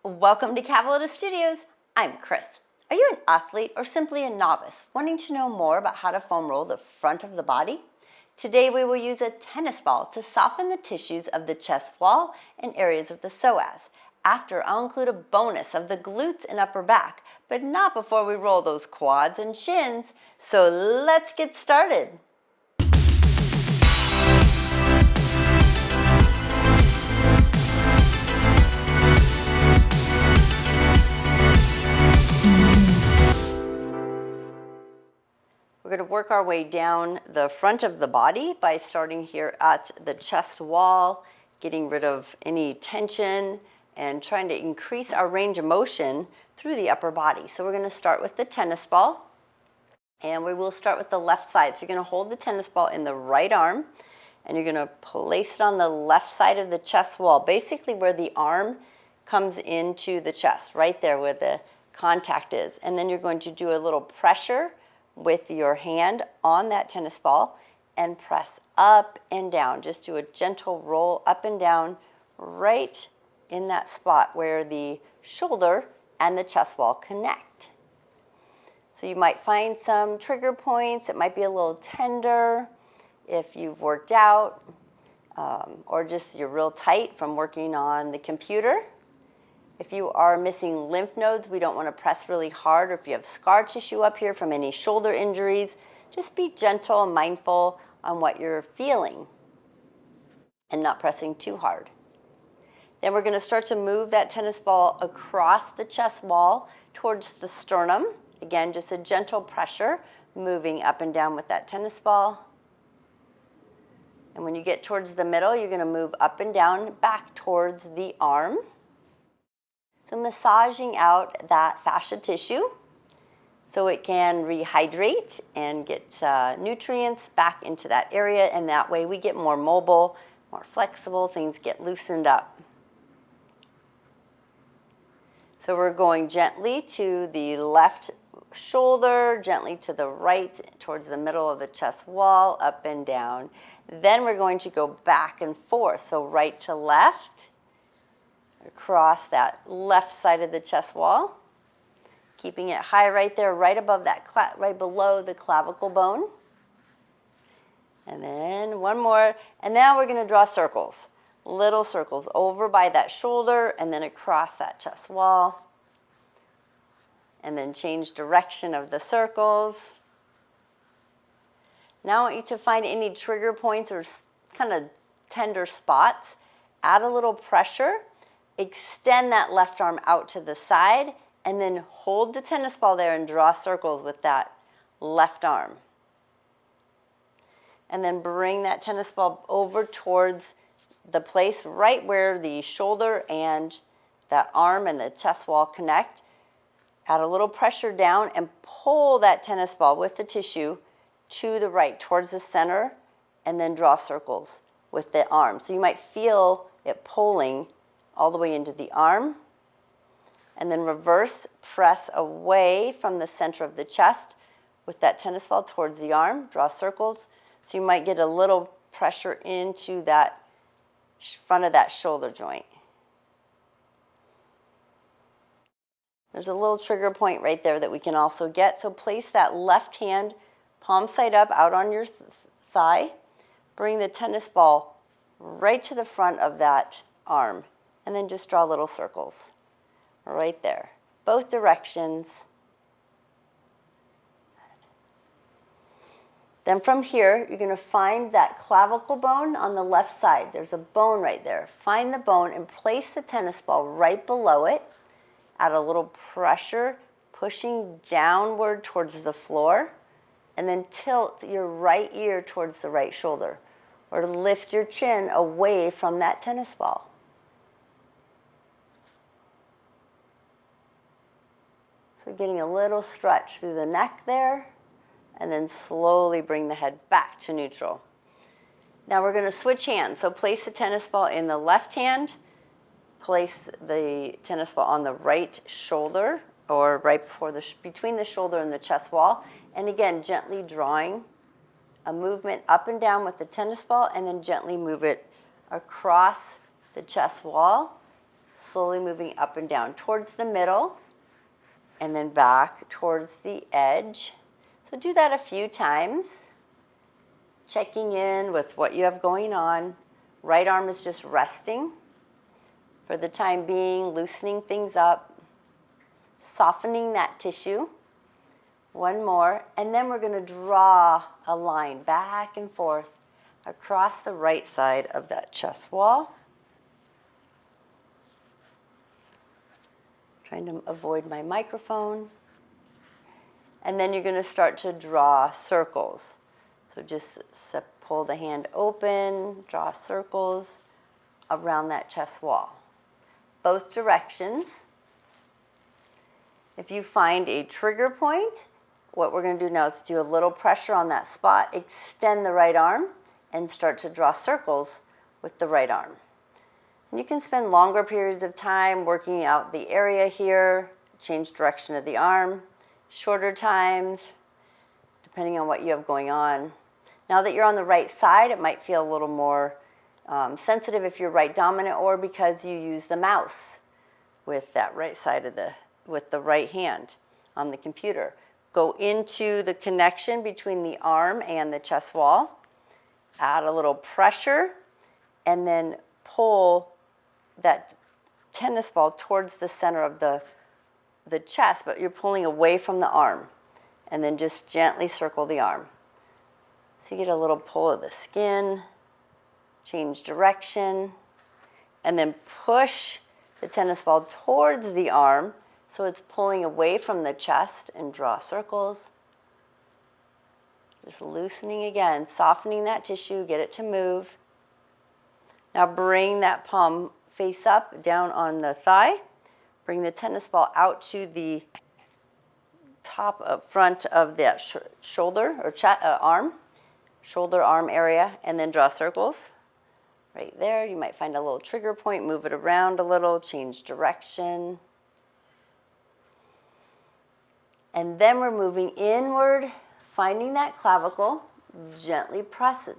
Welcome to Cavaletto Studios. I'm Chris. Are you an athlete or simply a novice wanting to know more about how to foam roll the front of the body? Today we will use a tennis ball to soften the tissues of the chest wall and areas of the psoas. After, I'll include a bonus of the glutes and upper back, but not before we roll those quads and shins. So let's get started. We're going to work our way down the front of the body by starting here at the chest wall, getting rid of any tension and trying to increase our range of motion through the upper body. So we're going to start with the tennis ball, and we will start with the left side. So you're going to hold the tennis ball in the right arm, and you're going to place it on the left side of the chest wall, basically where the arm comes into the chest, right there where the contact is. And then you're going to do a little pressure with your hand on that tennis ball and press up and down. Just do a gentle roll up and down right in that spot where the shoulder and the chest wall connect. So you might find some trigger points. It might be a little tender if you've worked out or just you're real tight from working on the computer. If you are missing lymph nodes, we don't want to press really hard, or if you have scar tissue up here from any shoulder injuries, just be gentle and mindful on what you're feeling and not pressing too hard. Then we're going to start to move that tennis ball across the chest wall towards the sternum. Again, just a gentle pressure, moving up and down with that tennis ball. And when you get towards the middle, you're going to move up and down back towards the arm. So massaging out that fascia tissue so it can rehydrate and get nutrients back into that area, and that way we get more mobile, more flexible, things get loosened up. So we're going gently to the left shoulder, gently to the right towards the middle of the chest wall, up and down. Then we're going to go back and forth, so right to left, across that left side of the chest wall, keeping it high right there, right above that, right below the clavicle bone. And then one more, and now we're going to draw circles, little circles over by that shoulder and then across that chest wall. And then change direction of the circles. Now I want you to find any trigger points or kind of tender spots. Add a little pressure. Extend that left arm out to the side, and then hold the tennis ball there and draw circles with that left arm. And then bring that tennis ball over towards the place right where the shoulder and that arm and the chest wall connect. Add a little pressure down and pull that tennis ball with the tissue to the right towards the center, and then draw circles with the arm. So you might feel it pulling all the way into the arm, and then reverse press away from the center of the chest with that tennis ball towards the arm. Draw circles. So you might get a little pressure into that front of that shoulder joint. There's a little trigger point right there that we can also get. So place that left hand palm side up out on your thigh. Bring the tennis ball right to the front of that arm. And then just draw little circles right there, both directions. Then from here, you're going to find that clavicle bone on the left side. There's a bone right there. Find the bone and place the tennis ball right below it. Add a little pressure, pushing downward towards the floor, and then tilt your right ear towards the right shoulder, or lift your chin away from that tennis ball. So getting a little stretch through the neck there, and then slowly bring the head back to neutral. Now we're going to switch hands. So place the tennis ball in the left hand, place the tennis ball on the right shoulder, or right before between the shoulder and the chest wall, and again gently drawing a movement up and down with the tennis ball, and then gently move it across the chest wall, slowly moving up and down towards the middle and then back towards the edge. So do that a few times, checking in with what you have going on. Right arm is just resting for the time being, loosening things up, softening that tissue. One more, and then we're going to draw a line back and forth across the right side of that chest wall. Trying to avoid my microphone. And then you're going to start to draw circles. So just pull the hand open, draw circles around that chest wall. Both directions. If you find a trigger point, what we're going to do now is do a little pressure on that spot, extend the right arm, and start to draw circles with the right arm. And you can spend longer periods of time working out the area here, change direction of the arm, shorter times, depending on what you have going on. Now that you're on the right side, it might feel a little more sensitive if you're right dominant, or because you use the mouse with that right side of with the right hand on the computer. Go into the connection between the arm and the chest wall, add a little pressure, and then pull that tennis ball towards the center of the chest, but you're pulling away from the arm, and then just gently circle the arm. So you get a little pull of the skin, change direction, and then push the tennis ball towards the arm so it's pulling away from the chest, and draw circles. Just loosening again, softening that tissue, get it to move. Now bring that palm face up, down on the thigh. Bring the tennis ball out to the top up front of that shoulder or arm, shoulder arm area, and then draw circles. Right there, you might find a little trigger point, move it around a little, change direction. And then we're moving inward, finding that clavicle, gently press it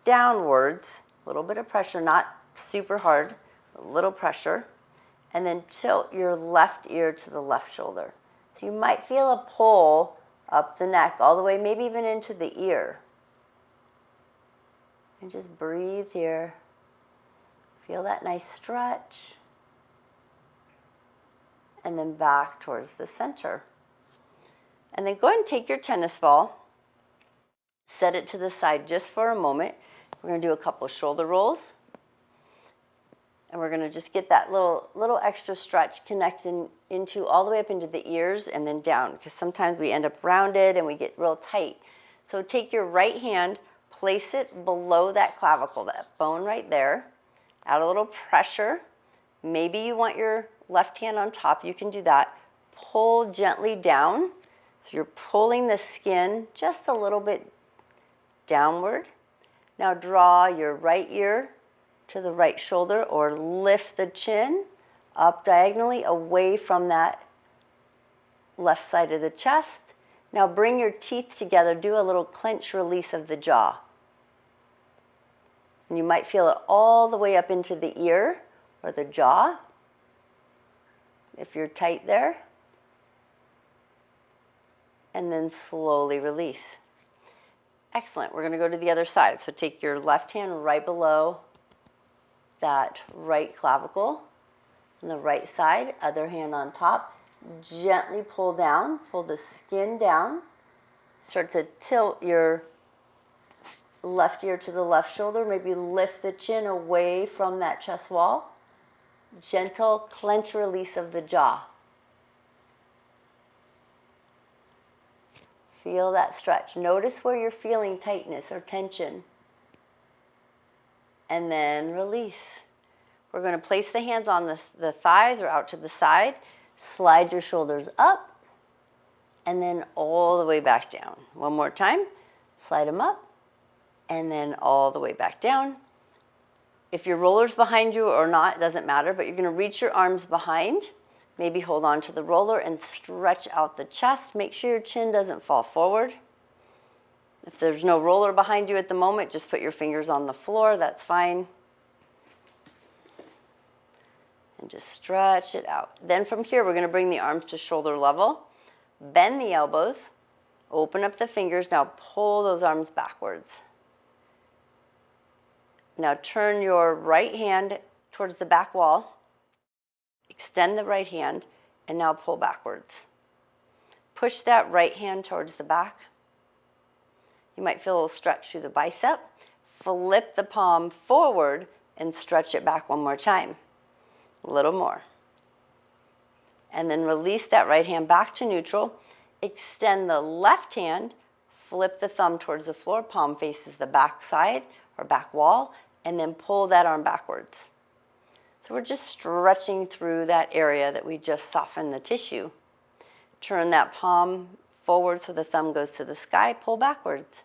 downwards, a little bit of pressure, not super hard, a little pressure, and then tilt your left ear to the left shoulder. So you might feel a pull up the neck, all the way, maybe even into the ear. And just breathe here. Feel that nice stretch. And then back towards the center. And then go ahead and take your tennis ball, set it to the side just for a moment. We're going to do a couple of shoulder rolls. And we're going to just get that little extra stretch connecting into all the way up into the ears and then down, because sometimes we end up rounded and we get real tight. So take your right hand, place it below that clavicle, that bone right there. Add a little pressure. Maybe you want your left hand on top. You can do that. Pull gently down. So you're pulling the skin just a little bit downward. Now draw your right ear to the right shoulder, or lift the chin up diagonally away from that left side of the chest. Now bring your teeth together, do a little clench release of the jaw. And you might feel it all the way up into the ear or the jaw, if you're tight there. And then slowly release. Excellent. We're going to go to the other side. So take your left hand right below that right clavicle on the right side, other hand on top. Gently pull down, pull the skin down. Start to tilt your left ear to the left shoulder. Maybe lift the chin away from that chest wall. Gentle clench release of the jaw. Feel that stretch. Notice where you're feeling tightness or tension. And then release. We're going to place the hands on the thighs or out to the side. Slide your shoulders up. And then all the way back down. One more time. Slide them up. And then all the way back down. If your roller's behind you or not, it doesn't matter, but you're going to reach your arms behind. Maybe hold on to the roller and stretch out the chest. Make sure your chin doesn't fall forward. If there's no roller behind you at the moment, just put your fingers on the floor. That's fine. And just stretch it out. Then from here, we're going to bring the arms to shoulder level. Bend the elbows. Open up the fingers. Now pull those arms backwards. Now turn your right hand towards the back wall. Extend the right hand, and now pull backwards. Push that right hand towards the back. You might feel a little stretch through the bicep. Flip the palm forward and stretch it back one more time. A little more. And then release that right hand back to neutral. Extend the left hand. Flip the thumb towards the floor. Palm faces the back side or back wall. And then pull that arm backwards. So we're just stretching through that area that we just softened the tissue. Turn that palm forward so the thumb goes to the sky. Pull backwards.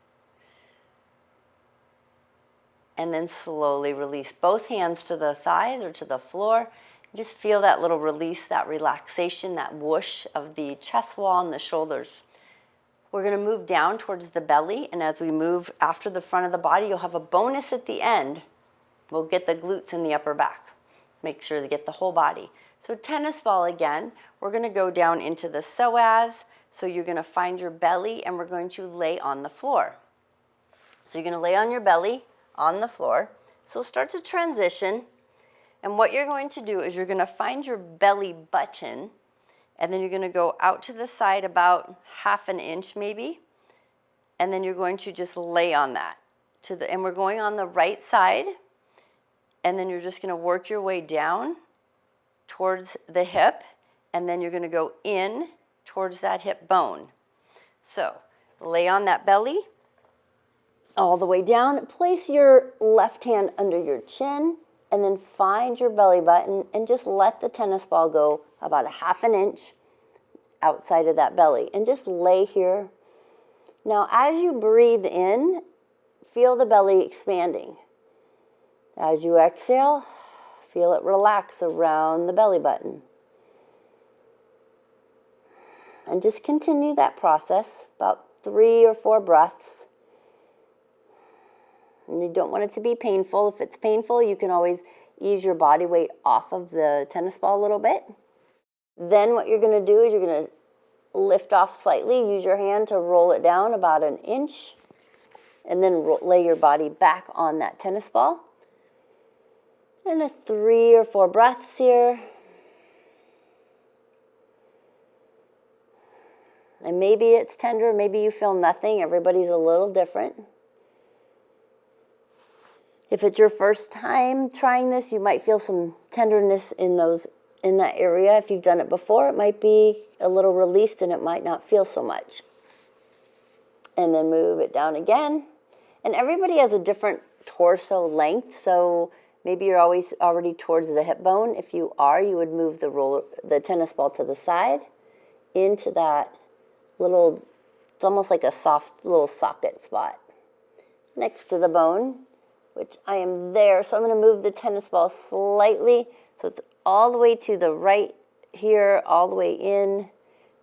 And then slowly release both hands to the thighs or to the floor. Just feel that little release, that relaxation, that whoosh of the chest wall and the shoulders. We're going to move down towards the belly, and as we move after the front of the body, you'll have a bonus at the end. We'll get the glutes and the upper back. Make sure to get the whole body. So tennis ball again, we're going to go down into the psoas. So you're going to find your belly, and we're going to lay on the floor. So you're going to lay on your belly on the floor. So start to transition. And what you're going to do is you're going to find your belly button, and then you're going to go out to the side about 1/2 inch maybe, and then you're going to just lay on that. And we're going on the right side, and then you're just going to work your way down towards the hip, and then you're going to go in towards that hip bone. So lay on that belly all the way down. Place your left hand under your chin, and then find your belly button and just let the tennis ball go about 1/2 inch outside of that belly. And just lay here. Now, as you breathe in, feel the belly expanding. As you exhale, feel it relax around the belly button. And just continue that process, about 3 or 4 breaths. And you don't want it to be painful. If it's painful, you can always ease your body weight off of the tennis ball a little bit. Then what you're going to do is you're going to lift off slightly. Use your hand to roll it down about 1 inch. And then lay your body back on that tennis ball. And 3 or 4 breaths here. And maybe it's tender, maybe you feel nothing. Everybody's a little different. If it's your first time trying this, you might feel some tenderness in that area. If you've done it before, it might be a little released and it might not feel so much. And then move it down again. And everybody has a different torso length, so maybe you're always already towards the hip bone. If you are, you would move the tennis ball to the side into that little, it's almost like a soft little socket spot next to the bone, which I am there. So I'm going to move the tennis ball slightly so it's all the way to the right here, all the way in.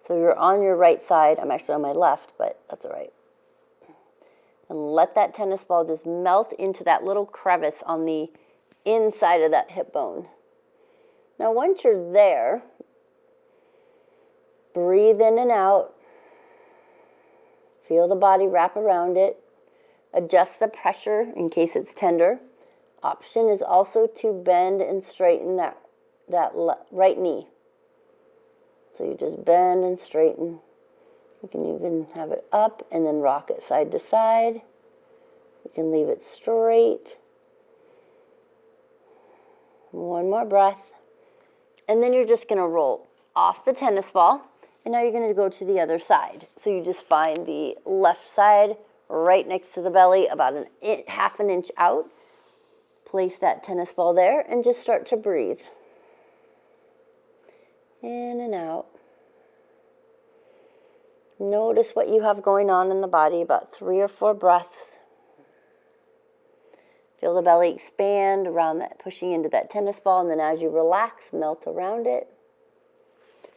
So you're on your right side. I'm actually on my left, but that's all right. And let that tennis ball just melt into that little crevice on the inside of that hip bone. Now once you're there, breathe in and out. Feel the body wrap around it. Adjust the pressure in case it's tender. Option is also to bend and straighten that right knee. So you just bend and straighten. You can even have it up and then rock it side to side. You can leave it straight. One more breath. And then you're just going to roll off the tennis ball. And now you're going to go to the other side. So you just find the left side right next to the belly, about 1/2 inch out. Place that tennis ball there and just start to breathe. In and out. Notice what you have going on in the body, about 3 or 4 breaths. Feel the belly expand around that, pushing into that tennis ball, and then as you relax, melt around it.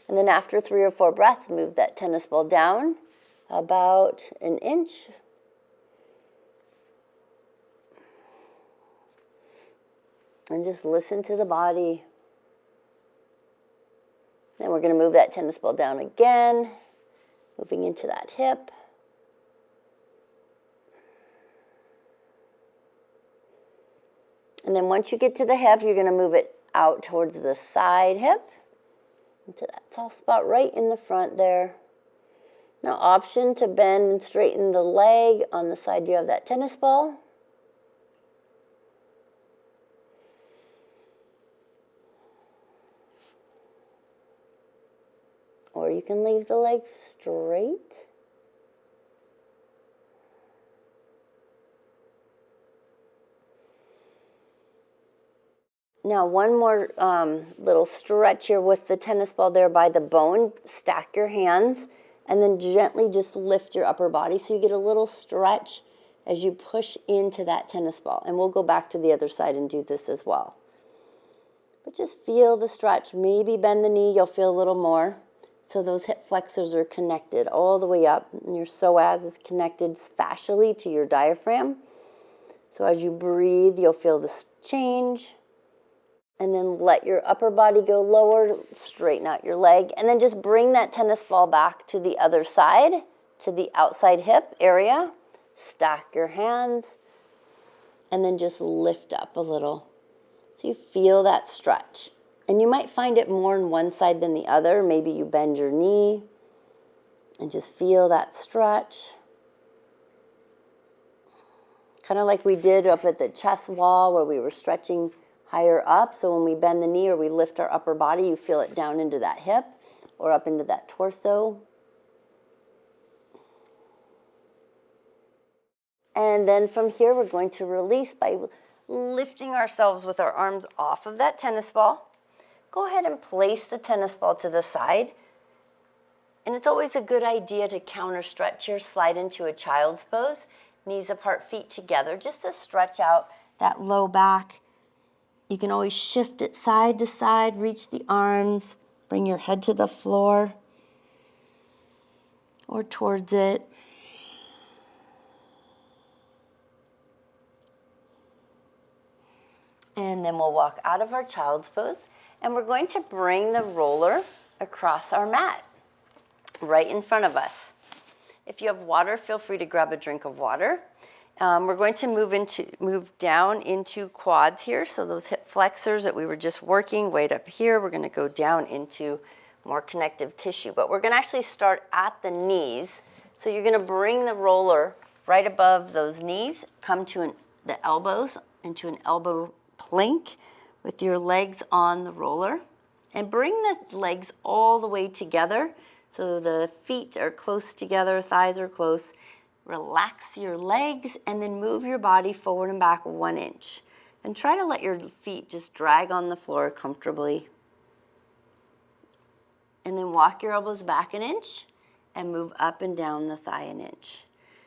And then after 3 or 4 breaths, move that tennis ball down about 1 inch. And just listen to the body. Then we're going to move that tennis ball down again, moving into that hip. And then once you get to the hip, you're going to move it out towards the side hip, into that soft spot right in the front there. Now, option to bend and straighten the leg on the side you have that tennis ball. Or you can leave the leg straight. Now, one more little stretch here with the tennis ball there by the bone. Stack your hands and then gently just lift your upper body so you get a little stretch as you push into that tennis ball. And we'll go back to the other side and do this as well. But just feel the stretch. Maybe bend the knee, you'll feel a little more. So those hip flexors are connected all the way up. And your psoas is connected fascially to your diaphragm. So as you breathe, you'll feel this change. And then let your upper body go lower, straighten out your leg, and then just bring that tennis ball back to the other side, to the outside hip area. Stack your hands, and then just lift up a little. So you feel that stretch. And you might find it more on one side than the other. Maybe you bend your knee and just feel that stretch. Kind of like we did up at the chest wall where we were stretching higher up. So when we bend the knee or we lift our upper body, you feel it down into that hip or up into that torso. And then from here, we're going to release by lifting ourselves with our arms off of that tennis ball. Go ahead and place the tennis ball to the side. And it's always a good idea to counter stretch here, slide into a child's pose, knees apart, feet together, just to stretch out that low back. You can always shift it side to side, reach the arms, bring your head to the floor or towards it. And then we'll walk out of our child's pose, and we're going to bring the roller across our mat, right in front of us. If you have water, feel free to grab a drink of water. We're going to move down into quads here. So those hip flexors that we were just working right up here, we're going to go down into more connective tissue. But we're going to actually start at the knees. So you're going to bring the roller right above those knees, come to the elbows into an elbow plank with your legs on the roller, and bring the legs all the way together. So the feet are close together, thighs are close. Relax your legs and then move your body forward and back 1 inch. And try to let your feet just drag on the floor comfortably. And then walk your elbows back 1 inch and move up and down the thigh 1 inch.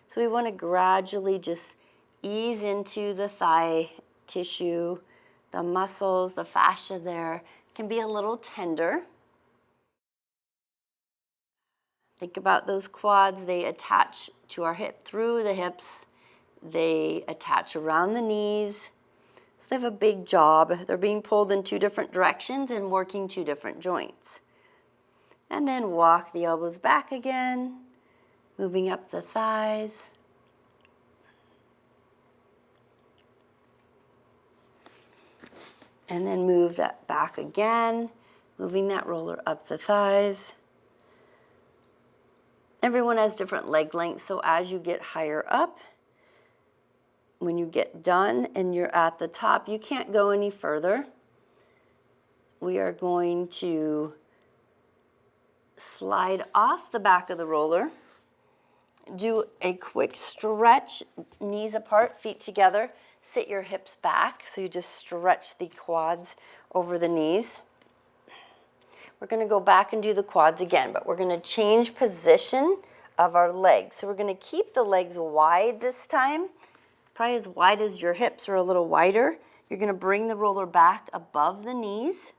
So we want to gradually just ease into the thigh tissue, the muscles, the fascia there can be a little tender. Think about those quads. They attach to our hip through the hips. They attach around the knees. So they have a big job. They're being pulled in 2 different directions and working 2 different joints. And then walk the elbows back again, moving up the thighs. And then move that back again, moving that roller up the thighs. Everyone has different leg lengths, so as you get higher up, when you get done and you're at the top, you can't go any further. We are going to slide off the back of the roller, do a quick stretch, knees apart, feet together, sit your hips back, so you just stretch the quads over the knees. We're going to go back and do the quads again, but we're going to change position of our legs. So we're going to keep the legs wide this time, probably as wide as your hips or a little wider. You're going to bring the roller back above the knees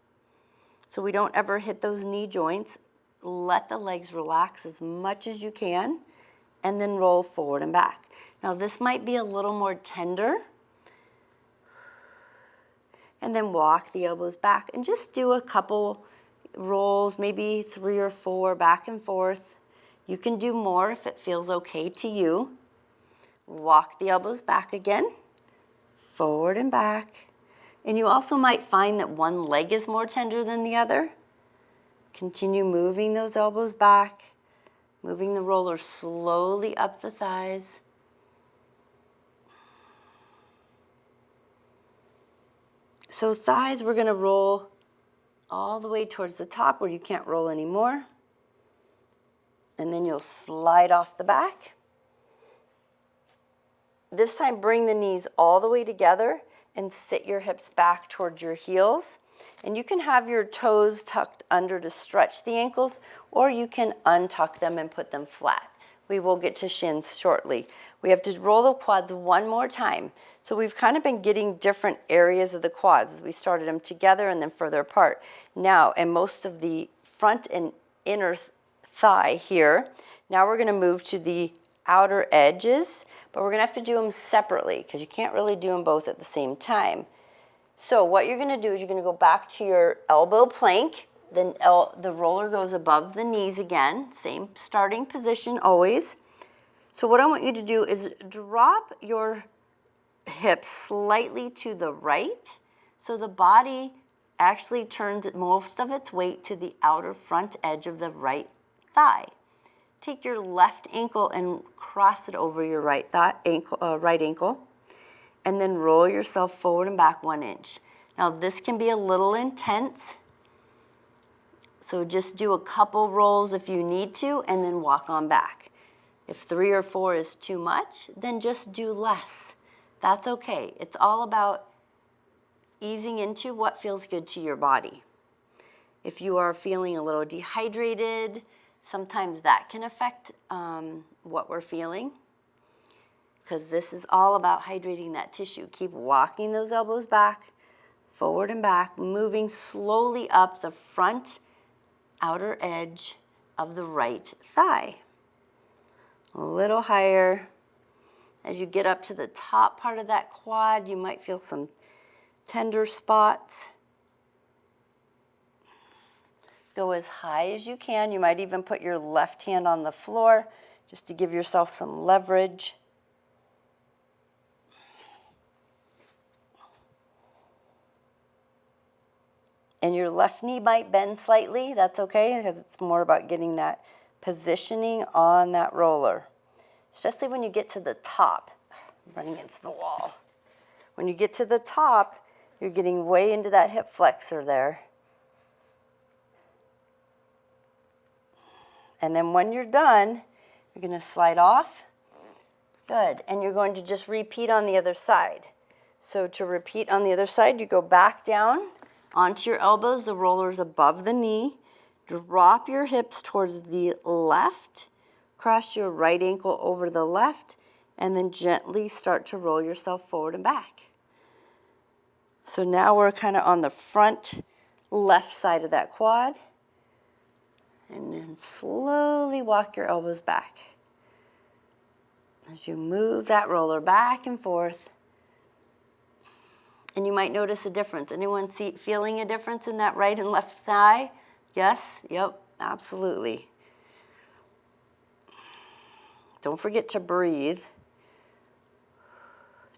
so we don't ever hit those knee joints. Let the legs relax as much as you can and then roll forward and back. Now this might be a little more tender. And then walk the elbows back and just do a couple rolls, maybe 3 or 4 back and forth. You can do more if it feels okay to you. Walk the elbows back again, forward and back. And you also might find that one leg is more tender than the other. Continue moving those elbows back, moving the roller slowly up the thighs. So thighs, we're going to roll all the way towards the top where you can't roll anymore. And then you'll slide off the back. This time, bring the knees all the way together and sit your hips back towards your heels. And you can have your toes tucked under to stretch the ankles, or you can untuck them and put them flat. We will get to shins shortly. We have to roll the quads one more time. So we've kind of been getting different areas of the quads. We started them together and then further apart. Now, and most of the front and inner thigh here. Now we're going to move to the outer edges, but we're going to have to do them separately because you can't really do them both at the same time. So what you're going to do is you're going to go back to your elbow plank. Then the roller goes above the knees again. Same starting position always. So what I want you to do is drop your hips slightly to the right so the body actually turns most of its weight to the outer front edge of the right thigh. Take your left ankle and cross it over your right ankle, and then roll yourself forward and back 1 inch. Now this can be a little intense, so just do a couple rolls if you need to, and then walk on back. If 3 or 4 is too much, then just do less. That's okay. It's all about easing into what feels good to your body. If you are feeling a little dehydrated, sometimes that can affect what we're feeling, because this is all about hydrating that tissue. Keep walking those elbows back, forward and back, moving slowly up the front outer edge of the right thigh. A little higher. As you get up to the top part of that quad, you might feel some tender spots. Go as high as you can. You might even put your left hand on the floor just to give yourself some leverage. And your left knee might bend slightly. That's okay, because it's more about getting that positioning on that roller, especially when you get to the top. I'm running against the wall. When you get to the top, you're getting way into that hip flexor there. And then when you're done, you're going to slide off. Good. And you're going to just repeat on the other side. So to repeat on the other side, you go back down onto your elbows, the roller's above the knee. Drop your hips towards the left. Cross your right ankle over the left. And then gently start to roll yourself forward and back. So now we're kind of on the front left side of that quad. And then slowly walk your elbows back. As you move that roller back and forth. And you might notice a difference. Anyone feeling a difference in that right and left thigh? Yes? Yep, absolutely. Don't forget to breathe.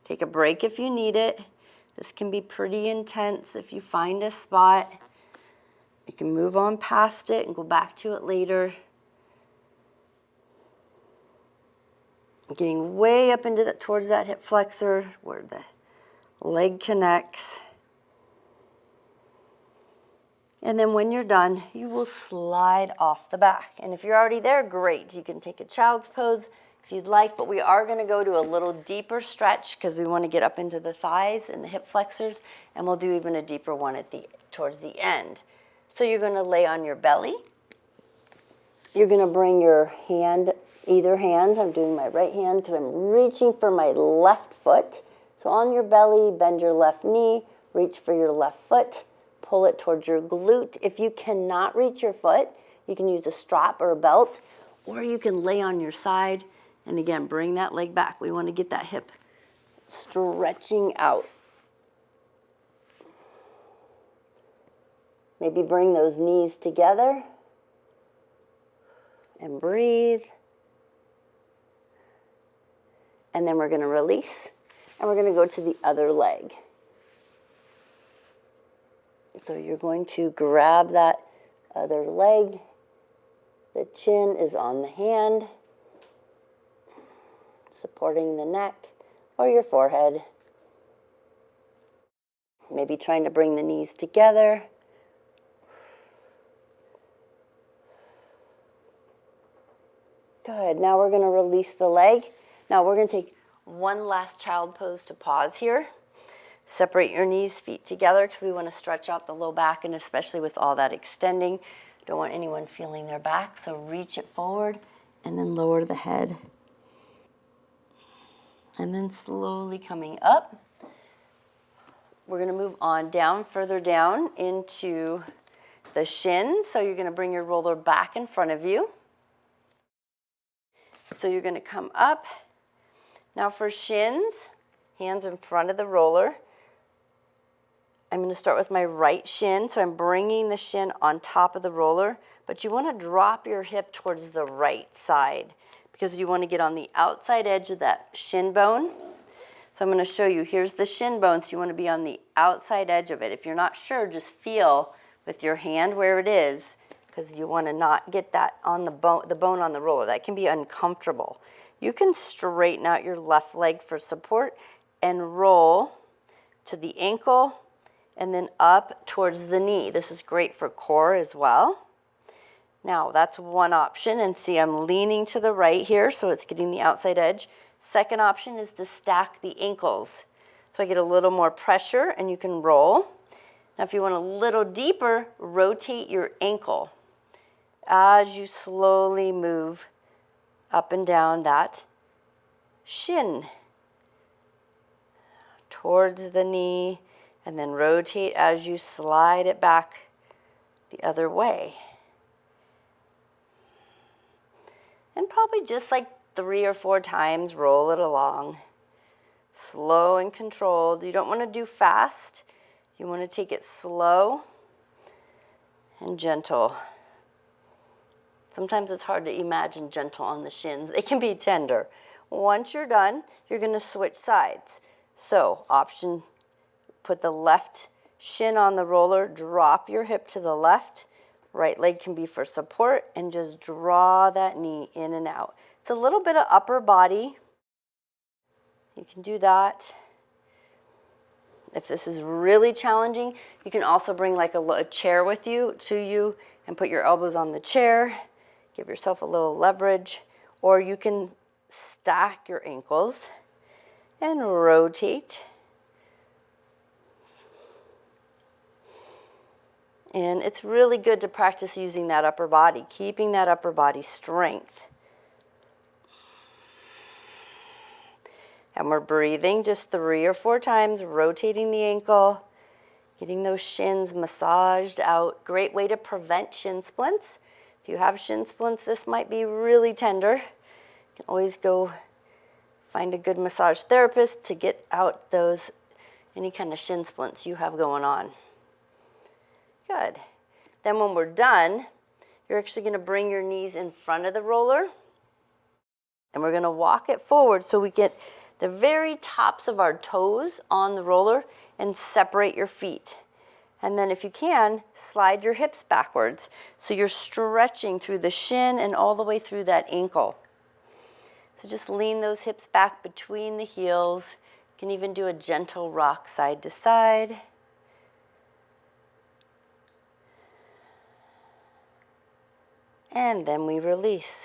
Take a break if you need it. This can be pretty intense if you find a spot. You can move on past it and go back to it later. Getting way up into towards that hip flexor where the leg connects. And then when you're done, you will slide off the back. And if you're already there, great. You can take a child's pose if you'd like, but we are going to go to a little deeper stretch because we want to get up into the thighs and the hip flexors, and we'll do even a deeper one towards the end. So you're going to lay on your belly. You're going to bring your hand, either hand. I'm doing my right hand because I'm reaching for my left foot. So on your belly, bend your left knee, reach for your left foot, pull it towards your glute. If you cannot reach your foot, you can use a strap or a belt, or you can lay on your side. And again, bring that leg back. We want to get that hip stretching out. Maybe bring those knees together and breathe. And then we're going to release, and we're going to go to the other leg. So you're going to grab that other leg. The chin is on the hand, supporting the neck or your forehead. Maybe trying to bring the knees together. Good. Now we're going to release the leg. Now we're going to take one last child pose to pause here. Separate your knees, feet together, because we want to stretch out the low back, and especially with all that extending, don't want anyone feeling their back. So reach it forward and then lower the head. And then slowly coming up. We're going to move on down, further down into the shins. So you're going to bring your roller back in front of you. So you're going to come up. Now for shins, hands in front of the roller. I'm going to start with my right shin. So I'm bringing the shin on top of the roller, but you want to drop your hip towards the right side because you want to get on the outside edge of that shin bone. So I'm going to show you, here's the shin bone, so you want to be on the outside edge of it. If you're not sure, just feel with your hand where it is, because you want to not get that on the bone on the roller. That can be uncomfortable. You can straighten out your left leg for support and roll to the ankle and then up towards the knee. This is great for core as well. Now, that's one option, and see, I'm leaning to the right here, so it's getting the outside edge. Second option is to stack the ankles. So I get a little more pressure, and you can roll. Now, if you want a little deeper, rotate your ankle as you slowly move up and down that shin towards the knee, and then rotate as you slide it back the other way. And probably just like 3 or 4 times, roll it along. Slow and controlled. You don't want to do fast. You want to take it slow and gentle. Sometimes it's hard to imagine gentle on the shins. They can be tender. Once you're done, you're going to switch sides. So, option, put the left shin on the roller, drop your hip to the left. Right leg can be for support, and just draw that knee in and out. It's a little bit of upper body. You can do that. If this is really challenging, you can also bring like a chair with you and put your elbows on the chair. Give yourself a little leverage, or you can stack your ankles and rotate. And it's really good to practice using that upper body, keeping that upper body strength. And we're breathing just 3 or 4 times, rotating the ankle, getting those shins massaged out. Great way to prevent shin splints. If you have shin splints, this might be really tender. You can always go find a good massage therapist to get out any kind of shin splints you have going on. Good. Then when we're done, you're actually going to bring your knees in front of the roller, and we're going to walk it forward so we get the very tops of our toes on the roller and separate your feet. And then if you can, slide your hips backwards so you're stretching through the shin and all the way through that ankle. So just lean those hips back between the heels. You can even do a gentle rock side to side. And then we release.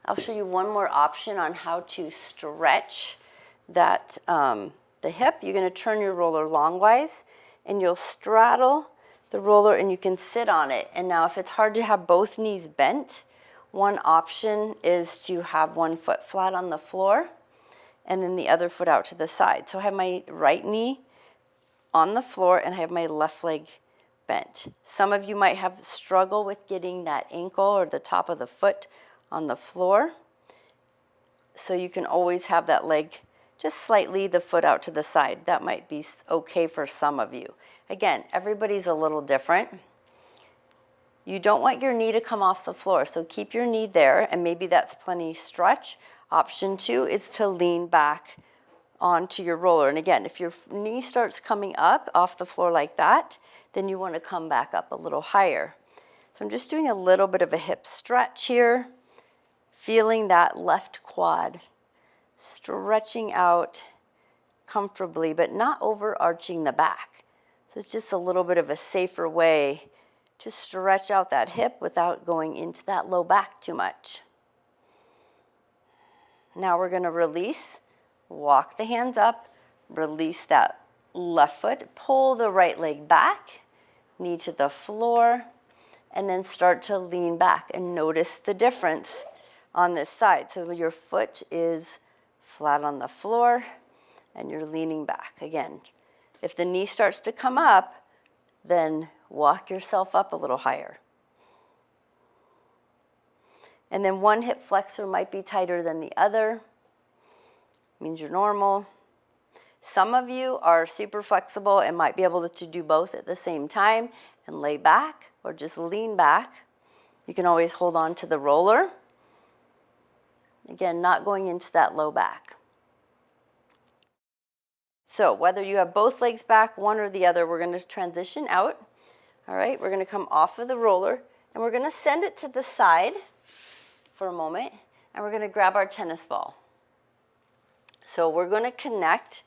I'll show you one more option on how to stretch that the hip. You're going to turn your roller longwise, and you'll straddle the roller, and you can sit on it. And now if it's hard to have both knees bent, one option is to have one foot flat on the floor and then the other foot out to the side. So I have my right knee on the floor and I have my left leg bent. Some of you might have struggle with getting that ankle or the top of the foot on the floor. So you can always have that leg just slightly the foot out to the side. That might be okay for some of you. Again, everybody's a little different. You don't want your knee to come off the floor, so keep your knee there, and maybe that's plenty stretch. Option 2 is to lean back onto your roller. And again, if your knee starts coming up off the floor like that, then you want to come back up a little higher. So I'm just doing a little bit of a hip stretch here, feeling that left quad stretching out comfortably, but not overarching the back. So it's just a little bit of a safer way to stretch out that hip without going into that low back too much. Now we're going to release, walk the hands up, release that left foot, pull the right leg back, knee to the floor, and then start to lean back and notice the difference on this side. So your foot is flat on the floor and you're leaning back. Again, if the knee starts to come up, then walk yourself up a little higher. And then one hip flexor might be tighter than the other. Means you're normal. Some of you are super flexible and might be able to do both at the same time and lay back or just lean back. You can always hold on to the roller. Again, not going into that low back. So whether you have both legs back, one or the other, we're going to transition out. All right, we're going to come off of the roller and we're going to send it to the side for a moment, and we're going to grab our tennis ball. So we're going to connect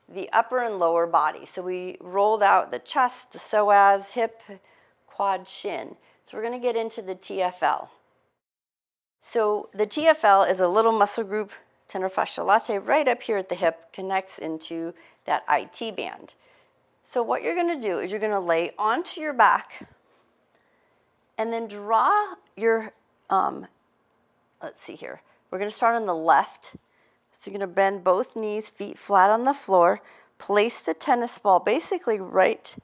the upper and lower body. So we rolled out the chest, the psoas, hip, quad, shin. So we're going to get into the TFL. So the TFL is a little muscle group, tendon fascia latae, right up here at the hip, connects into that IT band. So what you're going to do is you're going to lay onto your back and then draw your, let's see here. We're going to start on the left. So you're going to bend both knees, feet flat on the floor. Place the tennis ball basically right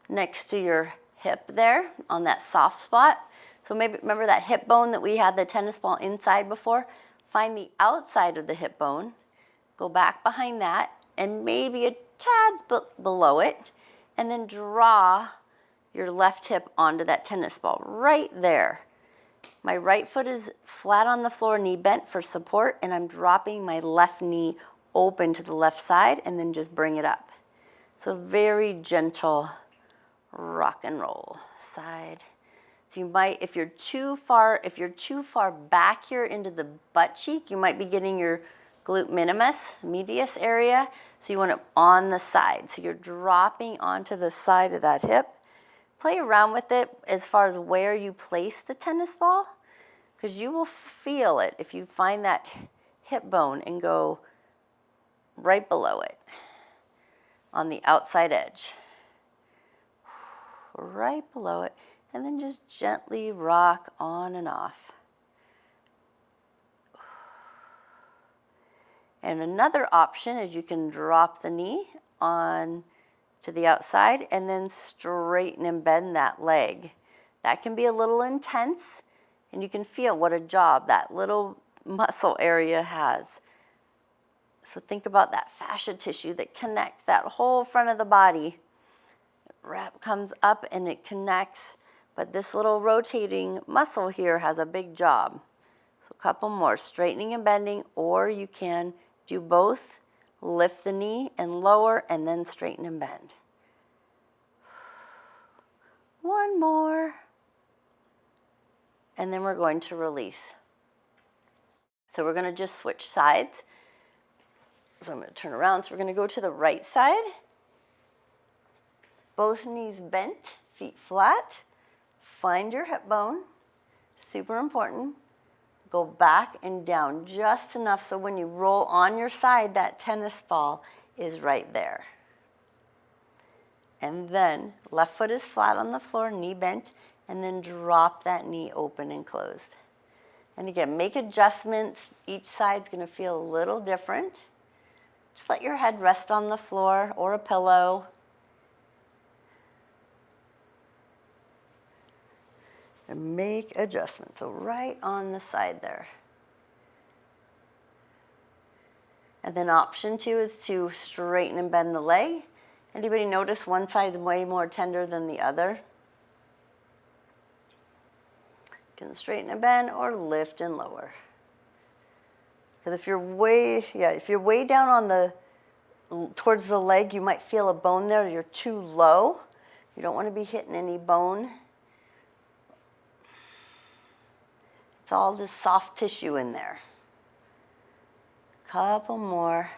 next to your hip there on that soft spot. So maybe remember that hip bone that we had the tennis ball inside before? Find the outside of the hip bone. Go back behind that and maybe a tad below it. And then draw your left hip onto that tennis ball right there. My right foot is flat on the floor, knee bent for support, and I'm dropping my left knee open to the left side and then just bring it up. So very gentle rock and roll side. So you might, if you're too far back here into the butt cheek, you might be getting your glute minimus, medius area. So you want it on the side. So you're dropping onto the side of that hip. Play around with it as far as where you place the tennis ball, because you will feel it if you find that hip bone and go right below it on the outside edge. Right below it, and then just gently rock on and off. And another option is you can drop the knee on to the outside and then straighten and bend that leg. That can be a little intense, and you can feel what a job that little muscle area has. So think about that fascia tissue that connects that whole front of the body. Wrap comes up and it connects, but this little rotating muscle here has a big job. So a couple more, straightening and bending, or you can do both. Lift the knee and lower and then straighten and bend. One more. And then we're going to release. So we're going to just switch sides. So I'm going to turn around. So we're going to go to the right side. Both knees bent, feet flat. Find your hip bone. Super important. Go back and down just enough so when you roll on your side, that tennis ball is right there. And then left foot is flat on the floor, knee bent, and then drop that knee open and closed. And again, make adjustments. Each side's going to feel a little different. Just let your head rest on the floor or a pillow. And make adjustments. So right on the side there. And then option 2 is to straighten and bend the leg Anybody notice one side way more tender than the other? You can straighten and bend or lift and lower. Because if you're way down on the towards the leg, you might feel a bone there. You're too low. You don't want to be hitting any bone. It's all just soft tissue in there. Couple more.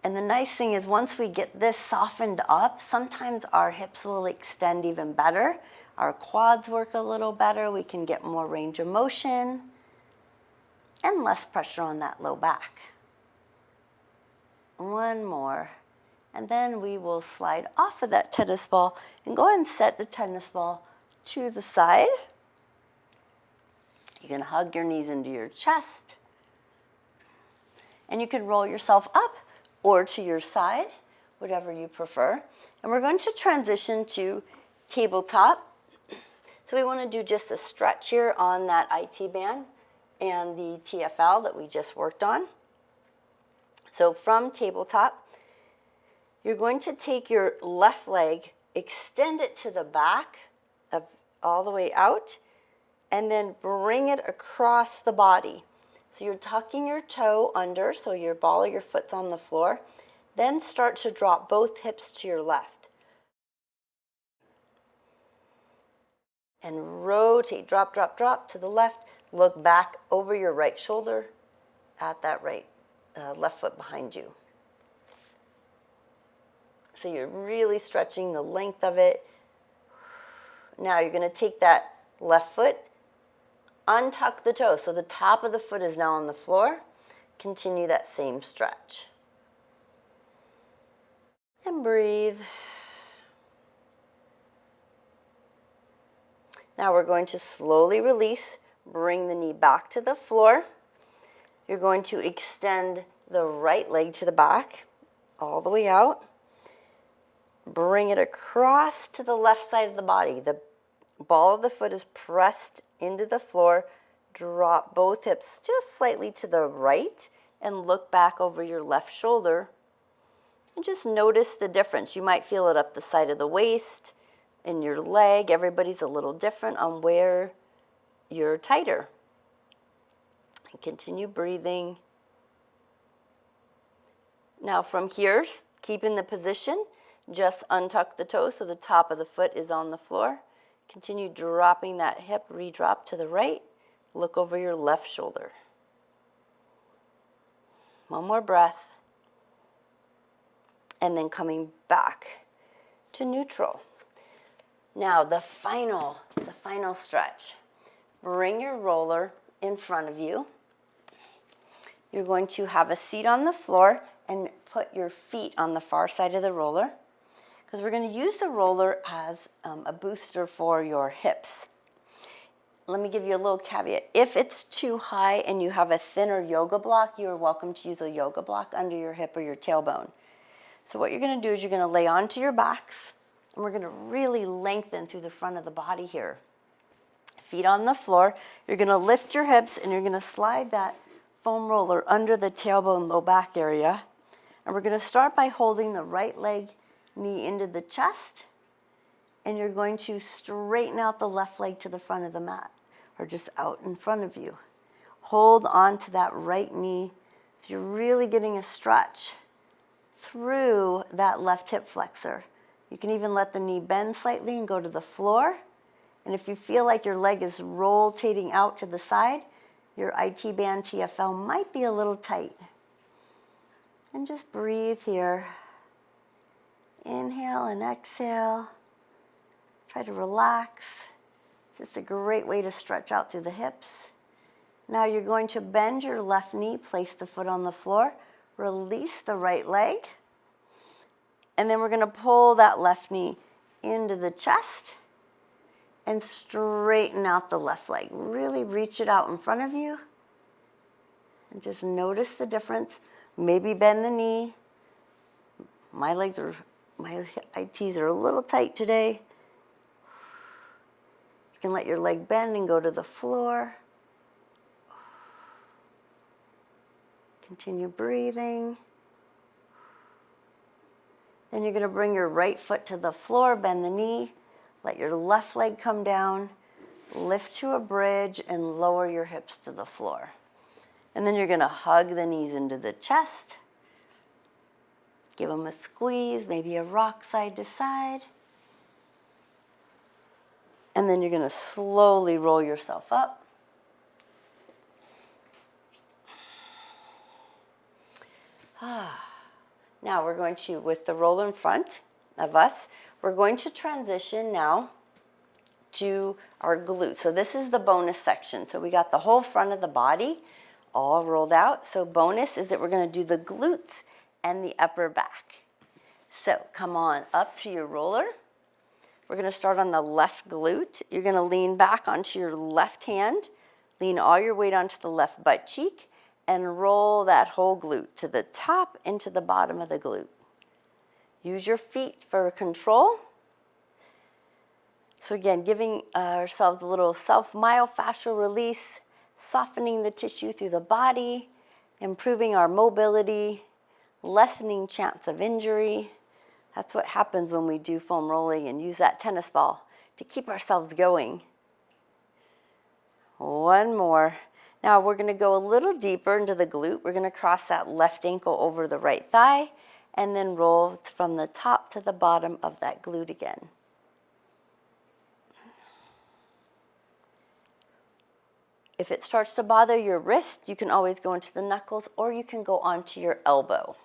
And the nice thing is once we get this softened up, sometimes our hips will extend even better. Our quads work a little better. We can get more range of motion and less pressure on that low back. One more. And then we will slide off of that tennis ball and go ahead and set the tennis ball to the side. You can hug your knees into your chest. And you can roll yourself up or to your side, whatever you prefer. And we're going to transition to tabletop. So we want to do just a stretch here on that IT band and the TFL that we just worked on. So from tabletop, you're going to take your left leg, extend it to the back, all the way out, and then bring it across the body. So you're tucking your toe under, so your ball of your foot's on the floor. Then start to drop both hips to your left. And rotate, drop, drop, drop to the left. Look back over your right shoulder at that left foot behind you. So you're really stretching the length of it. Now you're going to take that left foot, untuck the toe. So the top of the foot is now on the floor. Continue that same stretch. And breathe. Now we're going to slowly release. Bring the knee back to the floor. You're going to extend the right leg to the back, all the way out. Bring it across to the left side of the body. The ball of the foot is pressed into the floor. Drop both hips just slightly to the right and look back over your left shoulder. And just notice the difference. You might feel it up the side of the waist, in your leg. Everybody's a little different on where you're tighter. And continue breathing. Now from here, keep in the position. Just untuck the toe so the top of the foot is on the floor. Continue dropping that hip, re-drop to the right. Look over your left shoulder. One more breath. And then coming back to neutral. Now the final stretch. Bring your roller in front of you. You're going to have a seat on the floor and put your feet on the far side of the roller, because we're going to use the roller as a booster for your hips. Let me give you a little caveat. If it's too high and you have a thinner yoga block, you are welcome to use a yoga block under your hip or your tailbone. So what you're going to do is you're going to lay onto your backs, and we're going to really lengthen through the front of the body here. Feet on the floor. You're going to lift your hips, and you're going to slide that foam roller under the tailbone, low back area. And we're going to start by holding the right leg, knee into the chest, and you're going to straighten out the left leg to the front of the mat, or just out in front of you. Hold on to that right knee so you're really getting a stretch through that left hip flexor. You can even let the knee bend slightly and go to the floor. And if you feel like your leg is rotating out to the side, your IT band TFL might be a little tight. And just breathe here. Inhale and exhale. Try to relax. It's just a great way to stretch out through the hips. Now you're going to bend your left knee, place the foot on the floor, release the right leg, and then we're going to pull that left knee into the chest and straighten out the left leg. Really reach it out in front of you and just notice the difference. Maybe bend the knee. My ITs are a little tight today. You can let your leg bend and go to the floor. Continue breathing. Then you're going to bring your right foot to the floor, bend the knee, let your left leg come down, lift to a bridge, and lower your hips to the floor. And then you're going to hug the knees into the chest. Give them a squeeze, maybe a rock side to side. And then you're going to slowly roll yourself up. Now we're going to, with the roll in front of us, we're going to transition now to our glutes. So this is the bonus section. So we got the whole front of the body all rolled out. So bonus is that we're going to do the glutes and the upper back. So come on up to your roller. We're going to start on the left glute. You're going to lean back onto your left hand, lean all your weight onto the left butt cheek, and roll that whole glute to the top and to the bottom of the glute. Use your feet for control. So again, giving ourselves a little self-myofascial release, softening the tissue through the body, improving our mobility, lessening chance of injury. That's what happens when we do foam rolling and use that tennis ball to keep ourselves going. One more. Now we're going to go a little deeper into the glute. We're going to cross that left ankle over the right thigh and then roll from the top to the bottom of that glute again. If it starts to bother your wrist, you can always go into the knuckles or you can go onto your elbow.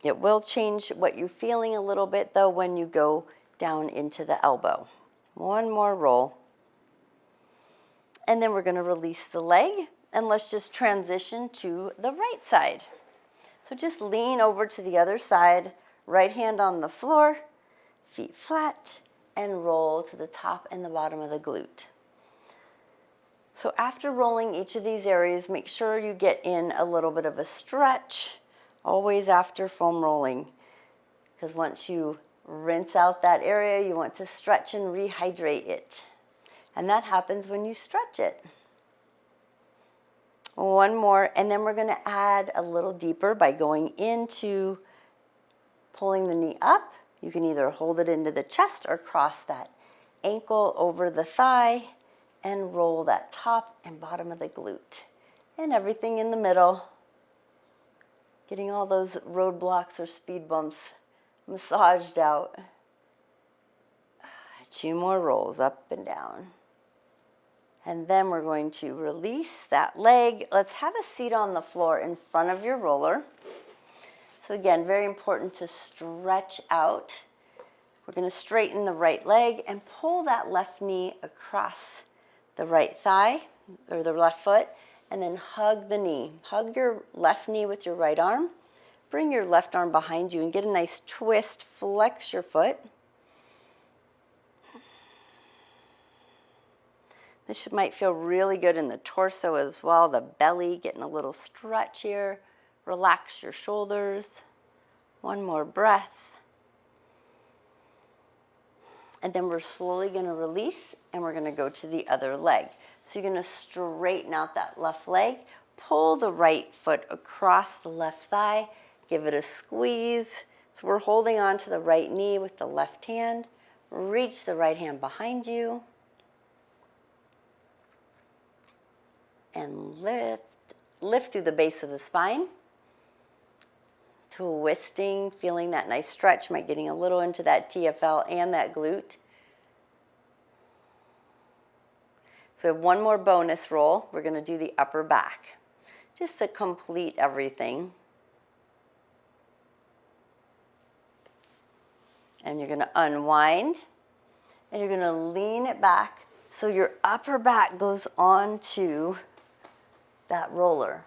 It will change what you're feeling a little bit though when you go down into the elbow. One more roll. And then we're going to release the leg and let's just transition to the right side. So just lean over to the other side, right hand on the floor, feet flat, and roll to the top and the bottom of the glute. So after rolling each of these areas, make sure you get in a little bit of a stretch, always after foam rolling, because once you rinse out that area, you want to stretch and rehydrate it. And that happens when you stretch it. One more, and then we're going to add a little deeper by going into pulling the knee up. You can either hold it into the chest or cross that ankle over the thigh and roll that top and bottom of the glute. And everything in the middle. Getting all those roadblocks or speed bumps massaged out. 2 more rolls up and down. And then we're going to release that leg. Let's have a seat on the floor in front of your roller. So again, very important to stretch out. We're going to straighten the right leg and pull that left knee across the right thigh or the left foot, and then hug the knee. Hug your left knee with your right arm. Bring your left arm behind you and get a nice twist. Flex your foot. This might feel really good in the torso as well, the belly, getting a little stretch here. Relax your shoulders. One more breath. And then we're slowly going to release and we're going to go to the other leg. So you're going to straighten out that left leg, pull the right foot across the left thigh, give it a squeeze. So we're holding on to the right knee with the left hand. Reach the right hand behind you. And lift through the base of the spine. Twisting, feeling that nice stretch, might getting a little into that TFL and that glute. So we have one more bonus roll. We're going to do the upper back, just to complete everything. And you're going to unwind, and you're going to lean it back so your upper back goes onto that roller.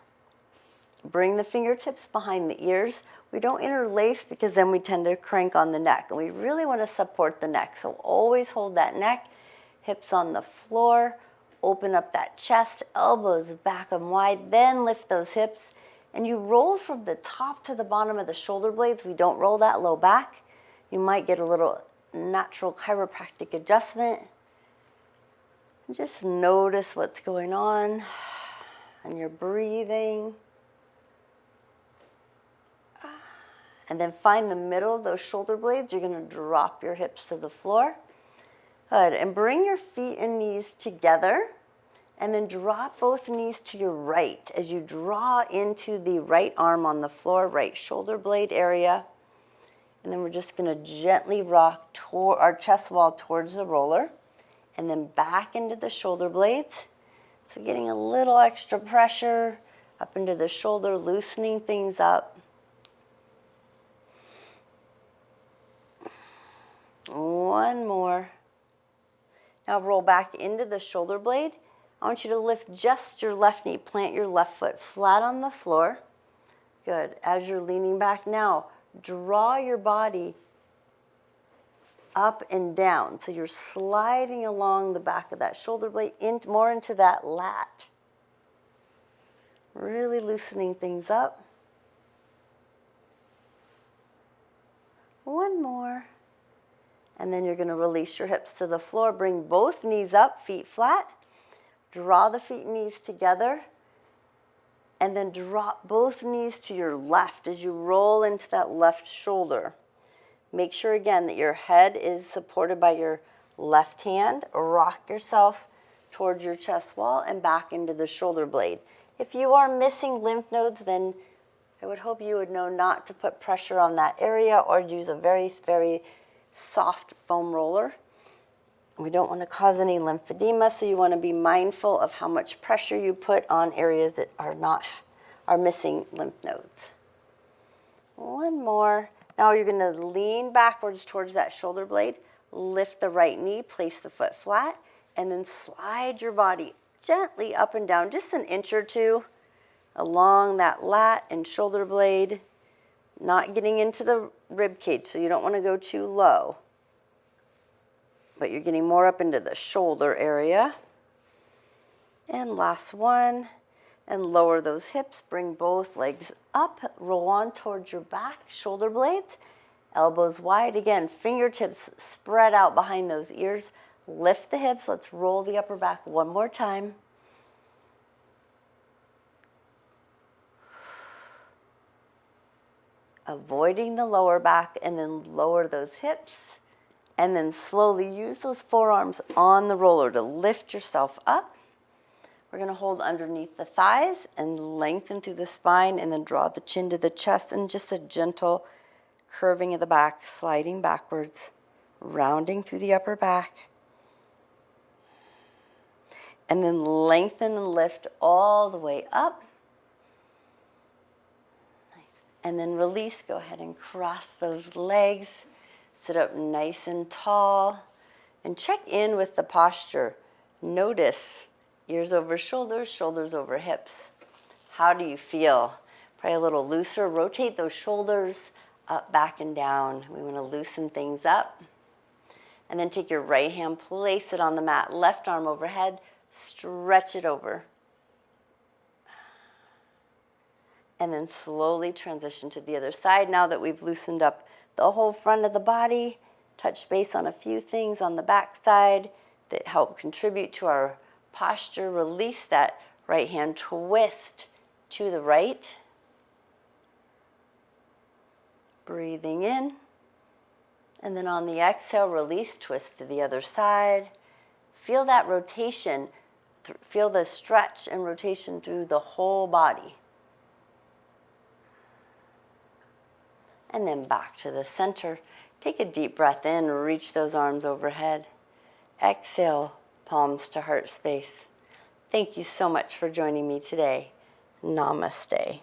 Bring the fingertips behind the ears. We don't interlace because then we tend to crank on the neck. And we really want to support the neck. So always hold that neck, hips on the floor, open up that chest, elbows back and wide, then lift those hips. And you roll from the top to the bottom of the shoulder blades. We don't roll that low back. You might get a little natural chiropractic adjustment. Just notice what's going on and your breathing. And then find the middle of those shoulder blades. You're going to drop your hips to the floor. Good. And bring your feet and knees together. And then drop both knees to your right as you draw into the right arm on the floor, right shoulder blade area. And then we're just going to gently rock toward our chest wall towards the roller. And then back into the shoulder blades. So getting a little extra pressure up into the shoulder, loosening things up. One more. Now roll back into the shoulder blade. I want you to lift just your left knee. Plant your left foot flat on the floor. Good. As you're leaning back now, draw your body up and down. So you're sliding along the back of that shoulder blade, more into that lat. Really loosening things up. One more. And then you're going to release your hips to the floor. Bring both knees up, feet flat. Draw the feet and knees together. And then drop both knees to your left as you roll into that left shoulder. Make sure again that your head is supported by your left hand. Rock yourself towards your chest wall and back into the shoulder blade. If you are missing lymph nodes, then I would hope you would know not to put pressure on that area or use a very, very soft foam roller. We don't want to cause any lymphedema, so you want to be mindful of how much pressure you put on areas that are missing lymph nodes. One more. Now you're going to lean backwards towards that shoulder blade, lift the right knee, place the foot flat, and then slide your body gently up and down, just an inch or two along that lat and shoulder blade, not getting into the rib cage, so you don't want to go too low. But you're getting more up into the shoulder area. And last one. And lower those hips. Bring both legs up. Roll on towards your back. Shoulder blades. Elbows wide. Again, fingertips spread out behind those ears. Lift the hips. Let's roll the upper back one more time. Avoiding the lower back, and then lower those hips. And then slowly use those forearms on the roller to lift yourself up. We're going to hold underneath the thighs and lengthen through the spine, and then draw the chin to the chest, and just a gentle curving of the back, sliding backwards, rounding through the upper back. And then lengthen and lift all the way up. And then release. Go ahead and cross those legs. Sit up nice and tall. And check in with the posture. Notice ears over shoulders, shoulders over hips. How do you feel? Probably a little looser. Rotate those shoulders up, back, and down. We want to loosen things up. And then take your right hand, place it on the mat. Left arm overhead. Stretch it over. And then slowly transition to the other side. Now that we've loosened up the whole front of the body, touch base on a few things on the back side that help contribute to our posture. Release that right hand, twist to the right. Breathing in. And then on the exhale, release, twist to the other side. Feel that rotation. Feel the stretch and rotation through the whole body. And then back to the center. Take a deep breath in, reach those arms overhead. Exhale, palms to heart space. Thank you so much for joining me today. Namaste.